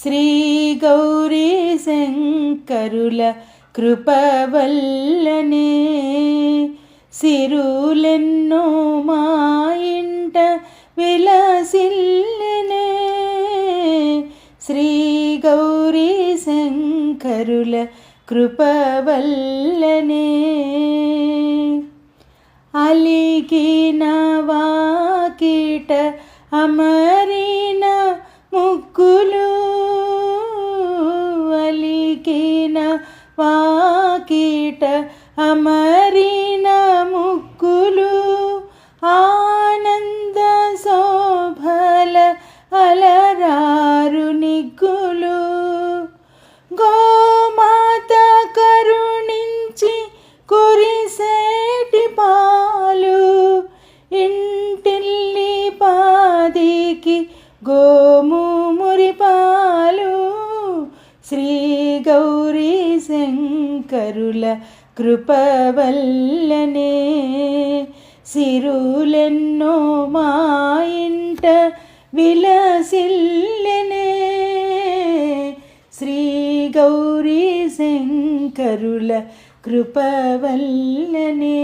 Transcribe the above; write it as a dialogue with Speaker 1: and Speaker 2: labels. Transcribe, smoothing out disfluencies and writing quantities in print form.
Speaker 1: శ్రీ గౌరీ శంకరుల కృపవల్లనే సిరులెన్నో మా ఇంట విలసిల్లెనే. శ్రీ గౌరీ శంకరుల కృపవల్లనే అలిగిన వాకిట అమరిన ముక్కులు, అలిగిన వాకిట అమరిన ముక్కులు, ఆనంద శోభల అలరారు నిగ్గులు. గోమాత కరుణించి కురిసేటి పాలు, ఇంటిల్లి పాదికి గోము మురిపాలు. శ్రీ గౌరీ శంకరుల కృపవల్లనే సిరులెన్నో మా ఇంట విలసిల్లెనే. శ్రీ గౌరీ శంకరుల కృపవల్లనే.